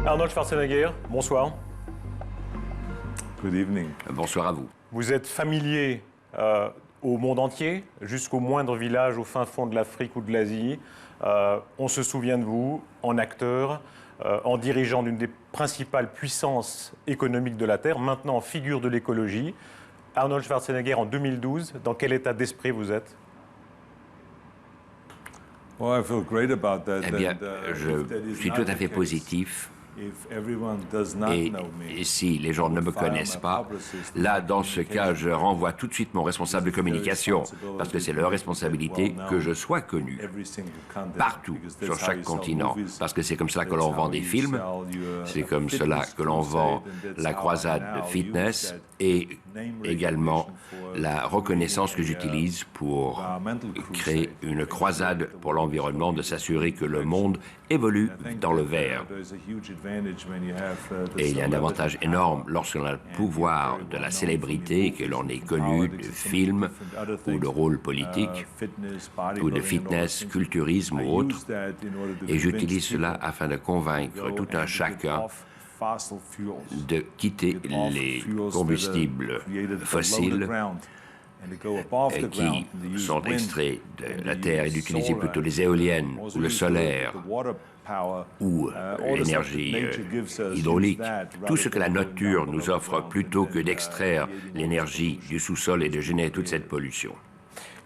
Arnold Schwarzenegger, bonsoir. Good evening. Bonsoir à vous. Vous êtes familier au monde entier, jusqu'au moindre village au fin fond de l'Afrique ou de l'Asie. On se souvient de vous en acteur, en dirigeant d'une des principales puissances économiques de la Terre, maintenant en figure de l'écologie. Arnold Schwarzenegger, en 2012, dans quel état d'esprit vous êtes? Well, I feel great about that. Eh bien, je suis tout à fait positif. Et si les gens ne me connaissent pas, là, dans ce cas, je renvoie tout de suite mon responsable de communication, parce que c'est leur responsabilité que je sois connu, partout, sur chaque continent, parce que c'est comme cela que l'on vend des films, c'est comme cela que l'on vend la croisade fitness, et également la reconnaissance que j'utilise pour créer une croisade pour l'environnement, de s'assurer que le monde évolue dans le vert. Et il y a un avantage énorme lorsqu'on a le pouvoir de la célébrité, que l'on est connu de films ou de rôles politiques ou de fitness, culturisme ou autre. Et j'utilise cela afin de convaincre tout un chacun de quitter les combustibles fossiles qui sont extraits de la terre et d'utiliser plutôt les éoliennes ou le solaire ou l'énergie hydraulique, tout ce que la nature nous offre plutôt que d'extraire l'énergie du sous-sol et de générer toute cette pollution.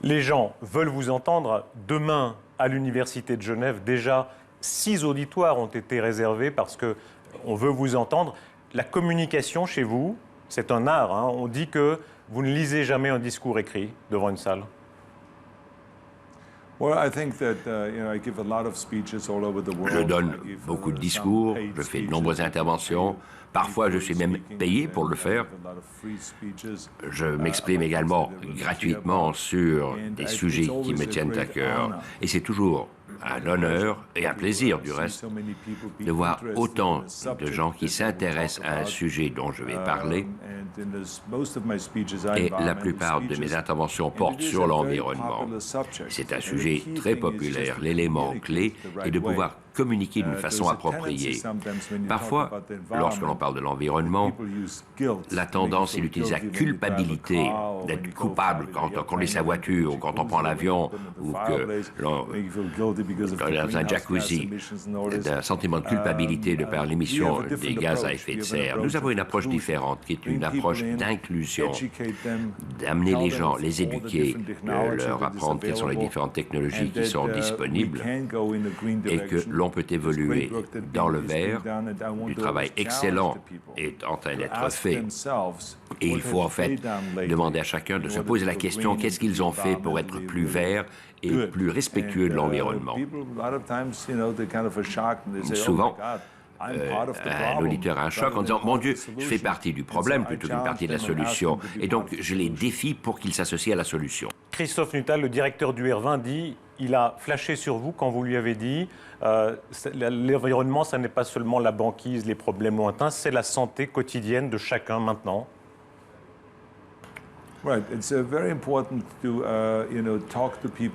Les gens veulent vous entendre. Demain, à l'Université de Genève, déjà 6 auditoires ont été réservés parce qu'on veut vous entendre. La communication chez vous, c'est un art, hein. On dit que vous ne lisez jamais un discours écrit devant une salle. Je donne beaucoup de discours, je fais de nombreuses interventions. Parfois, je suis même payé pour le faire. Je m'exprime également gratuitement sur des sujets qui me tiennent à cœur. Et c'est toujours un honneur et un plaisir, du reste, de voir autant de gens qui s'intéressent à un sujet dont je vais parler. Et la plupart de mes interventions portent sur l'environnement. C'est un sujet très populaire. L'élément clé est de pouvoir communiquer d'une façon appropriée. Parfois, lorsque l'on parle de l'environnement, la tendance est d'utiliser la culpabilité, d'être coupable quand on conduit sa voiture, ou quand on prend l'avion, ou que l'on est dans un jacuzzi, d'un sentiment de culpabilité de par l'émission des gaz à effet de serre. Nous avons une approche différente, qui est une approche d'inclusion, d'amener les gens, les éduquer, de leur apprendre quelles sont les différentes technologies qui sont disponibles, et que l'on peut évoluer dans le vert. Du travail excellent est en train d'être fait. Et il faut en fait demander à chacun de se poser la question, qu'est-ce qu'ils ont fait pour être plus verts et plus respectueux de l'environnement. Souvent, un auditeur a un choc en disant « Mon Dieu, je fais partie du problème plutôt qu'une partie de la solution. » Et donc, je les défie pour qu'ils s'associent à la solution. Christophe Nuttall, le directeur du R20, dit il a flashé sur vous quand vous lui avez dit l'environnement, ça n'est pas seulement la banquise, les problèmes lointains, c'est la santé quotidienne de chacun maintenant.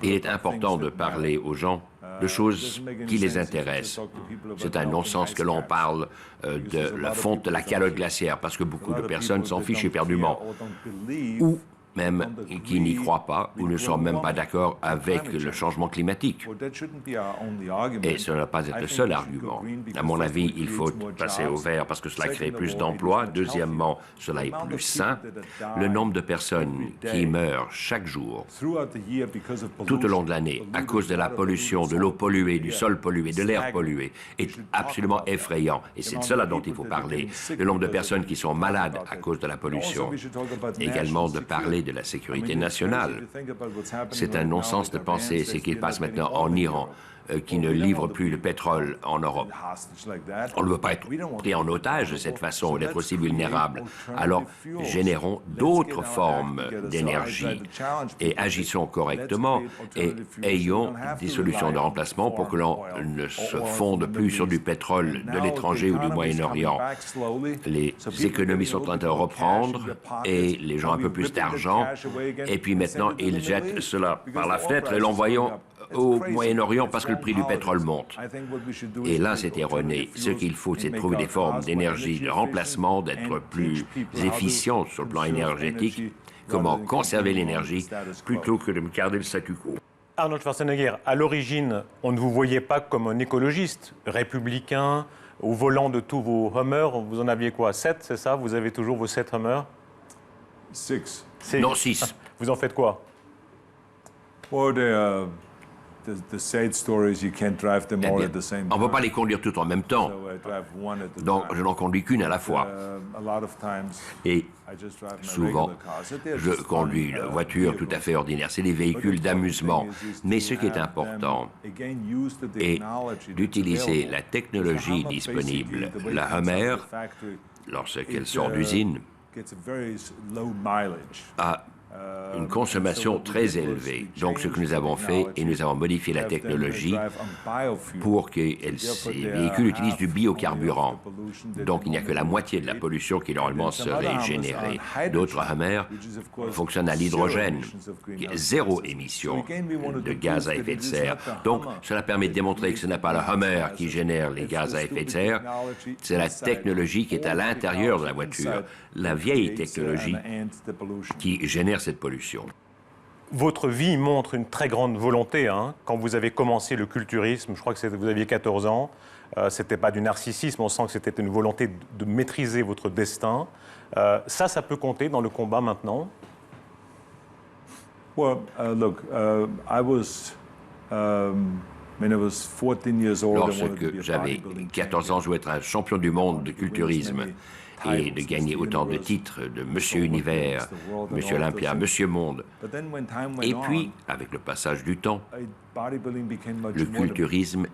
Il est important de parler aux gens de choses qui les intéressent. C'est un non-sens que l'on parle de la fonte de la calotte glaciaire, parce que beaucoup de personnes s'en fichent éperdument, ou même qui n'y croient pas ou ne sont même pas d'accord avec le changement climatique. Et ce ne doit pas être le seul argument. À mon avis, il faut passer au vert parce que cela crée plus d'emplois. Deuxièmement, cela est plus sain. Le nombre de personnes qui meurent chaque jour, tout au long de l'année, à cause de la pollution, de l'eau polluée, du sol pollué, de l'air pollué, est absolument effrayant. Et c'est de cela dont il faut parler. Le nombre de personnes qui sont malades à cause de la pollution. Également de parler de la sécurité nationale. C'est un non-sens de penser ce qui passe maintenant en Iran, qui ne livre plus de pétrole en Europe. On ne veut pas être pris en otage de cette façon, d'être aussi vulnérable. Alors, générons d'autres formes d'énergie et agissons correctement et ayons des solutions de remplacement pour que l'on ne se fonde plus sur du pétrole de l'étranger ou du Moyen-Orient. Les économies sont en train de reprendre et les gens ont un peu plus d'argent et puis maintenant ils jettent cela par la fenêtre et l'envoyons au Moyen-Orient parce que le prix du pétrole monte. Et là, c'est erroné. Ce qu'il faut, c'est de trouver des formes d'énergie de remplacement, d'être plus efficient sur le plan énergétique, comment conserver l'énergie plutôt que de garder le statu quo. Arnold Schwarzenegger, à l'origine, on ne vous voyait pas comme un écologiste, républicain, au volant de tous vos Hummers. Vous en aviez quoi, 7, c'est ça? Vous avez toujours vos 7 Hummers? 6. Non, 6. Vous en faites quoi? Well, the sad stories, you can't drive them all at the same time. On ne peut pas les conduire toutes en même temps. So I drive one at a Donc, time. je n'en conduis qu'une à la fois. A lot of times, Et I just drive my souvent, regular cars. They're je just conduis fun, une voiture tout à fait ordinaire. C'est des véhicules d'amusement. Mais ce qui est important est d'utiliser la technologie disponible. La Hummer, lorsqu'elle sort d'usine, a une consommation très élevée. Donc, ce que nous avons fait, et nous avons modifié la technologie pour que ces véhicules utilisent du biocarburant. Donc, il n'y a que la moitié de la pollution qui, normalement, serait générée. D'autres Hummer fonctionnent à l'hydrogène. Il y a 0 émission de gaz à effet de serre. Donc, cela permet de démontrer que ce n'est pas le Hummer qui génère les gaz à effet de serre, c'est la technologie qui est à l'intérieur de la voiture, la vieille technologie qui génère cette pollution. Votre vie montre une très grande volonté. Quand vous avez commencé le culturisme, je crois que vous aviez 14 ans, c'était pas du narcissisme, on sent que c'était une volonté de maîtriser votre destin. Ça peut compter dans le combat maintenant? Well, look, I was, when I was 14 years old, I wanted to be Lorsque a j'avais bodybuilding 14 ans, je voulais être un champion du monde de culturisme et de gagner autant de titres de Monsieur Univers, Monsieur Olympia, Monsieur Monde. But then when time went Et puis, on, avec le passage du temps, bodybuilding became much le more than culturisme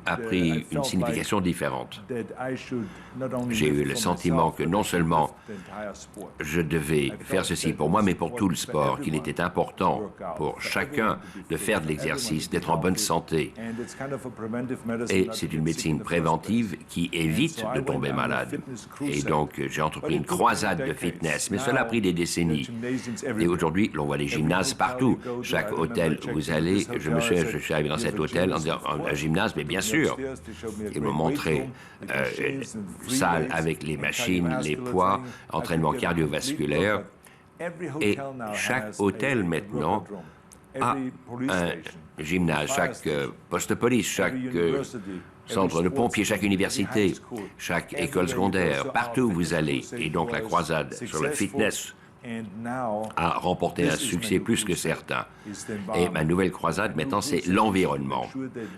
a pris une signification différente. that I should not only J'ai eu live le for sentiment myself, que but non live seulement the entire sport. je devais faire ceci pour moi, mais pour tout le sport, qu'il était important pour chacun de faire de l'exercice, d'être en bonne santé. And it's kind of a preventive medicine Et that c'est gets une sick in médecine the first préventive place. qui évite de tomber malade. Et donc, j'ai entrepris une croisade de fitness, mais cela a pris des décennies. Et aujourd'hui, l'on voit des gymnases partout. Chaque hôtel où vous allez, je suis arrivé dans cet hôtel en disant un gymnase, mais bien sûr. Ils m'ont montré salle avec les machines, les poids, entraînement cardiovasculaire. Et chaque hôtel maintenant a un gymnase, chaque poste de police, chaque centre de pompiers, chaque université, chaque école secondaire, partout où vous allez. Et donc la croisade sur le fitness a remporté un succès plus que certain. Et ma nouvelle croisade maintenant, c'est l'environnement.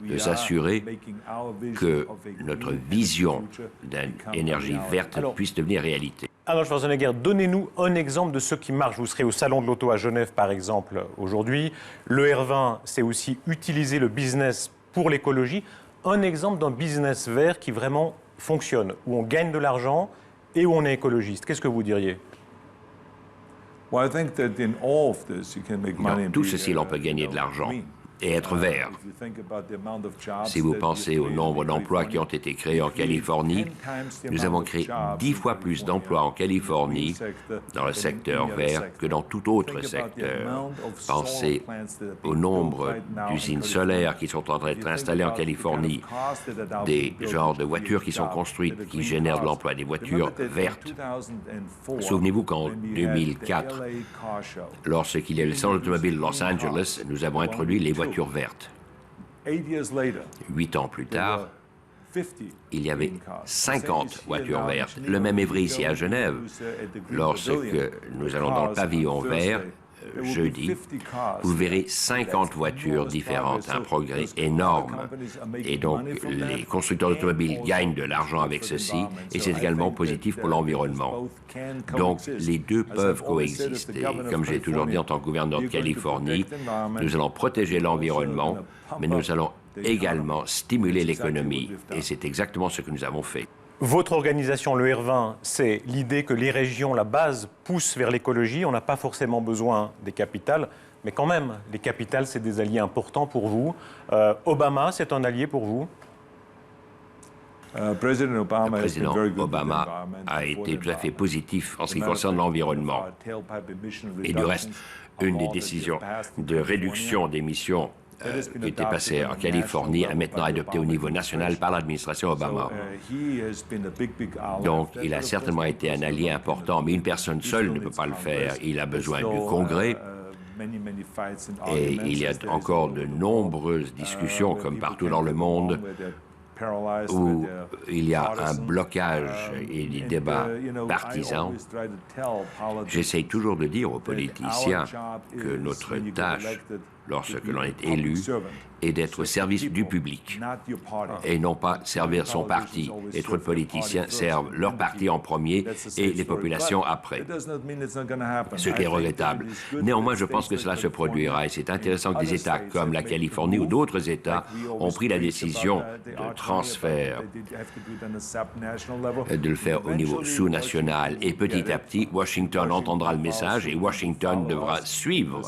De s'assurer que notre vision d'une énergie verte puisse devenir réalité. Arnold Schwarzenegger, donnez-nous un exemple de ce qui marche. Vous serez au Salon de l'Auto à Genève, par exemple, aujourd'hui. Le R20, c'est aussi utiliser le business pour l'écologie. Un exemple d'un business vert qui vraiment fonctionne, où on gagne de l'argent et où on est écologiste. Qu'est-ce que vous diriez? Well, I think that in all of this, you can make money Dans and tout be, ceci, l'on peut gagner de l'argent green. et être vert. If you think about the amount of jobs Si vous that pensez we've au created nombre in d'emplois qui ont California, été créés en Californie, nous avons créé 10 fois plus d'emplois en Californie dans le secteur vert que dans tout autre secteur. Pensez au nombre d'usines solaires qui sont en train d'être installées en Californie, des genres de voitures qui sont construites, qui génèrent de l'emploi, des voitures vertes. Souvenez-vous qu'en 2004, lorsqu'il y a eu le salon automobile de Los Angeles, nous avons introduit les voitures vertes. 8 ans plus tard, il y avait 50 voitures vertes. Le même est vrai ici à Genève. Lorsque nous allons dans le pavillon vert, jeudi, vous verrez 50 voitures différentes, un progrès énorme. Et donc, les constructeurs d'automobiles gagnent de l'argent avec ceci, et c'est également positif pour l'environnement. Donc, les deux peuvent coexister. Comme j'ai toujours dit en tant que gouverneur de Californie, nous allons protéger l'environnement, mais nous allons également stimuler l'économie. Et c'est exactement ce que nous avons fait. Votre organisation, le R20, c'est l'idée que les régions, la base, poussent vers l'écologie. On n'a pas forcément besoin des capitales, mais quand même, les capitales, c'est des alliés importants pour vous. Obama, c'est un allié pour vous? Le président Obama a été tout à fait positif en ce qui concerne l'environnement. Et du reste, une des décisions de réduction d'émissions était passé en Californie a maintenant adopté au niveau national par l'administration Obama. Donc, il a certainement été un allié important, mais une personne seule ne peut pas le faire. Il a besoin du Congrès. Et il y a encore de nombreuses discussions, comme partout dans le monde, où il y a un blocage et des débats partisans. J'essaye toujours de dire aux politiciens que notre tâche, lorsque l'on est élu, est d'être au service du public et non pas servir son parti. Et trop de politiciens servent leur parti en premier et les populations après, ce qui est regrettable. Néanmoins, je pense que cela se produira et c'est intéressant que des États comme la Californie ou d'autres États ont pris la décision de transfert, de le faire au niveau sous-national. Et petit à petit, Washington entendra le message et Washington devra suivre.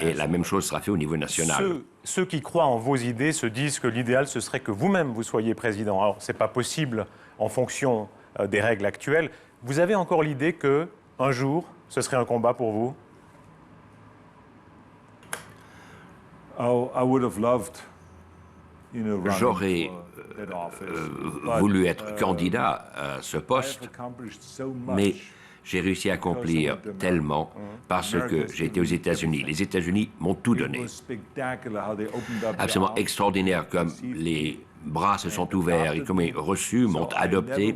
Et la même chose sera faite au niveau national. Ceux qui croient en vos idées se disent que l'idéal, ce serait que vous-même, vous soyez président. Alors, ce n'est pas possible en fonction des règles actuelles. Vous avez encore l'idée qu'un jour, ce serait un combat pour vous? J'aurais voulu être candidat à ce poste, mais j'ai réussi à accomplir tellement parce que j'ai été aux États-Unis. Les États-Unis m'ont tout donné. Absolument extraordinaire comme les bras se sont ouverts et comme ils reçus, m'ont adopté.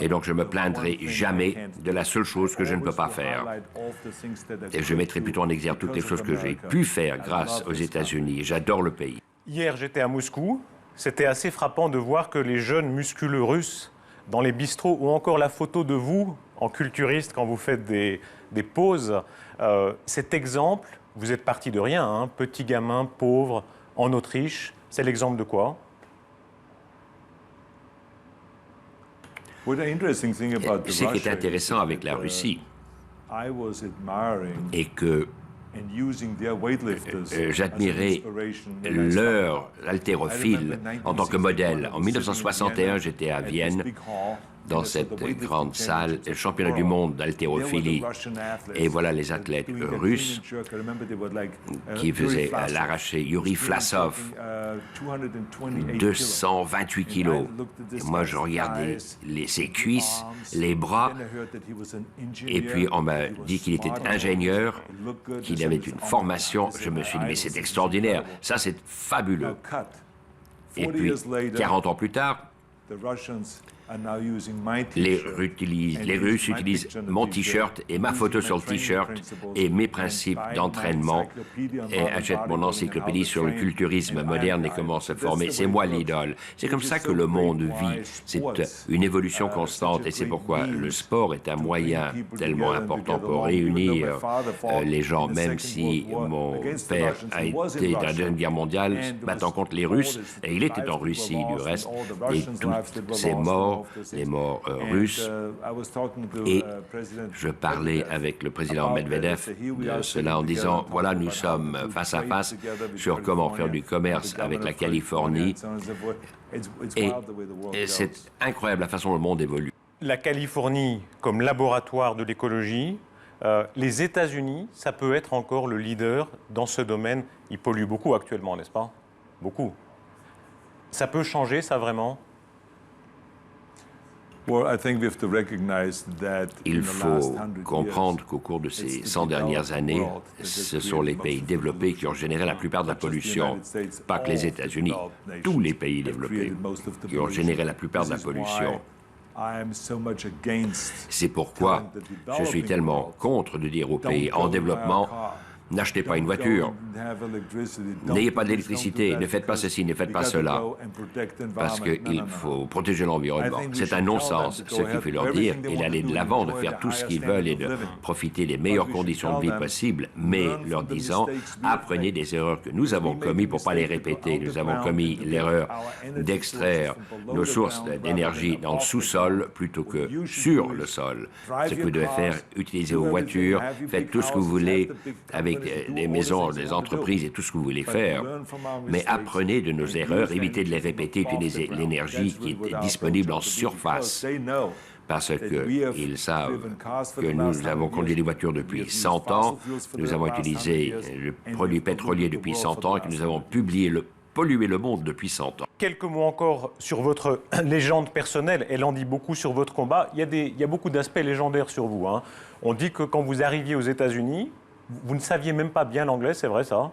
Et donc je ne me plaindrai jamais de la seule chose que je ne peux pas faire. Et je mettrai plutôt en exergue toutes les choses que j'ai pu faire grâce aux États-Unis. J'adore le pays. Hier, j'étais à Moscou. C'était assez frappant de voir que les jeunes musculeux russes dans les bistrots ou encore la photo de vous en culturiste quand vous faites des pauses. Cet exemple, vous êtes parti de rien, hein, petit gamin pauvre en Autriche, c'est l'exemple de quoi? Ce qui est intéressant avec la Russie est que j'admirais leur haltérophile en tant que modèle. En 1961, j'étais à Vienne, dans cette grande salle, le championnat du monde d'haltérophilie. Et voilà les athlètes russes qui faisaient l'arraché. Yuri Flassov, 228 kilos. Et moi, je regardais ses cuisses, les bras, et puis on m'a dit qu'il était ingénieur, qu'il avait une formation. Je me suis dit, mais c'est extraordinaire, ça c'est fabuleux. Et puis, 40 ans plus tard, les Russes utilisent mon T-shirt et ma photo sur le T-shirt et mes principes d'entraînement et achètent mon encyclopédie sur le culturisme moderne et comment se former. C'est moi l'idole. C'est comme ça que le monde vit. C'est une évolution constante et c'est pourquoi le sport est un moyen tellement important pour réunir les gens, même si mon père a été dans la Deuxième Guerre mondiale battant contre les Russes et il était en Russie du reste et toutes ces morts, les morts russes. Et je parlais avec le président Medvedev de cela en disant, voilà, nous sommes face à face sur comment faire du commerce avec la Californie. Et c'est incroyable la façon dont le monde évolue. La Californie comme laboratoire de l'écologie, les États-Unis, ça peut être encore le leader dans ce domaine. Ils polluent beaucoup actuellement, n'est-ce pas? Beaucoup. Ça peut changer, ça, vraiment? Il faut comprendre qu'au cours de ces 100 dernières années, ce sont les pays développés qui ont généré la plupart de la pollution. Pas que les États-Unis, tous les pays développés qui ont généré la plupart de la pollution. C'est pourquoi je suis tellement contre de dire aux pays en développement, n'achetez pas une voiture, n'ayez pas d'électricité, ne faites pas ceci, ne faites pas cela, parce qu'il faut protéger l'environnement. C'est un non-sens, ce qu'il faut leur dire, et d'aller de l'avant, de faire tout ce qu'ils veulent et de profiter des meilleures conditions de vie possibles, mais leur disant, apprenez des erreurs que nous avons commises pour ne pas les répéter. Nous avons commis l'erreur d'extraire nos sources d'énergie dans le sous-sol plutôt que sur le sol. Ce que vous devez faire, utilisez vos voitures, faites tout ce que vous voulez avec des maisons, des entreprises et tout ce que vous voulez faire, mais apprenez de nos erreurs, évitez de les répéter, utilisez l'énergie qui est disponible en surface. parce qu'ils savent que nous avons conduit des voitures depuis 100 ans, nous avons utilisé le produit pétrolier depuis 100 ans et que nous avons pollué le monde depuis 100 ans. Quelques mots encore sur votre légende personnelle. Elle en dit beaucoup sur votre combat. Il y a beaucoup d'aspects légendaires sur vous, hein. On dit que quand vous arriviez aux États-Unis, vous ne saviez même pas bien l'anglais, c'est vrai ça?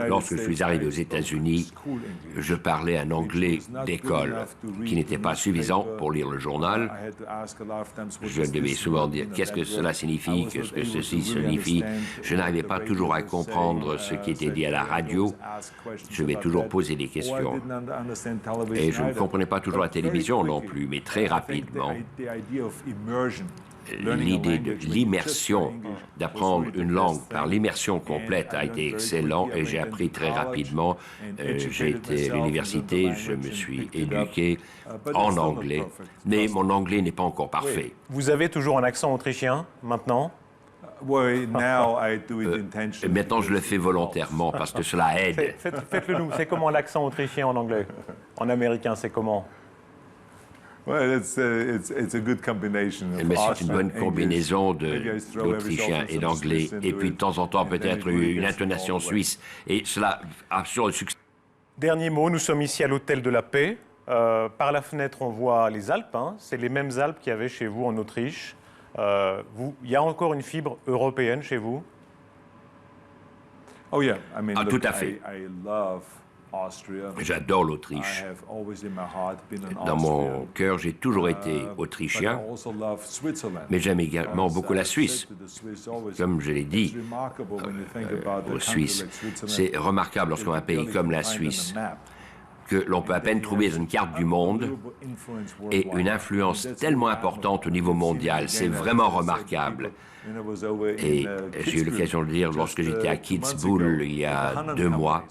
Lorsque je suis arrivé aux États-Unis, je parlais un anglais d'école qui n'était pas suffisant pour lire le journal. Je devais souvent dire qu'est-ce que cela signifie, qu'est-ce que ceci signifie. Je n'arrivais pas toujours à comprendre ce qui était dit à la radio. Je vais toujours poser des questions. Et je ne comprenais pas toujours la télévision non plus, mais très rapidement, l'idée de l'immersion, d'apprendre une langue par l'immersion complète a été excellent et j'ai appris très rapidement. J'ai été à l'université, je me suis éduqué en anglais, mais mon anglais n'est pas encore parfait. Vous avez toujours un accent autrichien maintenant? Maintenant, je le fais volontairement parce que cela aide. Faites-le nous. C'est comment l'accent autrichien en anglais? En américain, c'est comment? Mais c'est une bonne combinaison d'autrichien et d'anglais, et puis de temps en temps peut-être une intonation suisse, et cela assure le succès. Dernier mot, nous sommes ici à l'Hôtel de la Paix. Par la fenêtre, on voit les Alpes, hein. C'est les mêmes Alpes qu'il y avait chez vous en Autriche. Il y a encore une fibre européenne chez vous? Tout à fait. J'adore l'Autriche. Dans mon cœur, j'ai toujours été autrichien, mais j'aime également beaucoup la Suisse. Comme je l'ai dit aux Suisses, c'est remarquable lorsqu'on a un pays comme la Suisse, que l'on peut à peine trouver une carte du monde et une influence tellement importante au niveau mondial. C'est vraiment remarquable. Et j'ai eu l'occasion de le dire lorsque j'étais à Kitzbühel il y a 2 mois.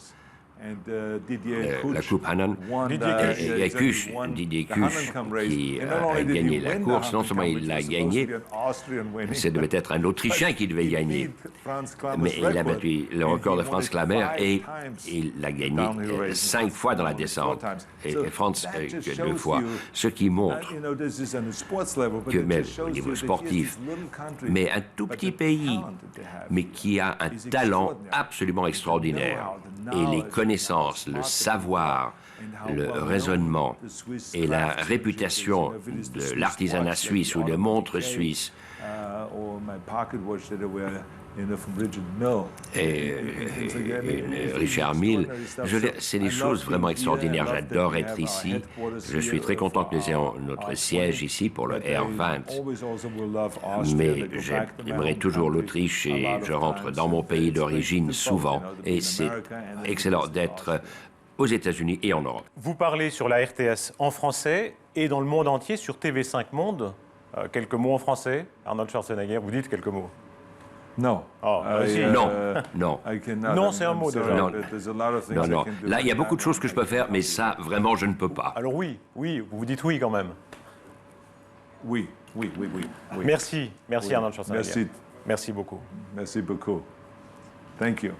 La Coupe Hanan, Didier Kusch qui a gagné la course. Non seulement il l'a gagné, ça devait être un Autrichien qui devait gagner. Mais il a battu le record de Franz Klammer et il l'a gagné 5 fois dans la descente. Et Franz 2 fois. Ce qui montre que même au niveau sportif, mais un tout petit pays, mais qui a un talent absolument extraordinaire. Et les connaissances, le savoir, le raisonnement et la réputation de l'artisanat suisse ou des montres suisses et Richard Mille, c'est des choses vraiment extraordinaires. J'adore être ici. Je suis très content que nous ayons notre siège ici pour le R20. Mais j'aimerais toujours l'Autriche et je rentre dans mon pays d'origine souvent. Et c'est excellent d'être aux États-Unis et en Europe. Vous parlez sur la RTS en français et dans le monde entier sur TV5 Monde. Quelques mots en français. Arnold Schwarzenegger, vous dites quelques mots. Non. Oh, Non. Non, c'est un mot déjà. Non. Là, il y a beaucoup de choses que je peux faire, mais ça, vraiment, je ne peux pas. Alors oui, vous dites oui quand même. Oui. Merci Arnold Schwarzenegger. Merci. Merci beaucoup. Merci beaucoup. Thank you.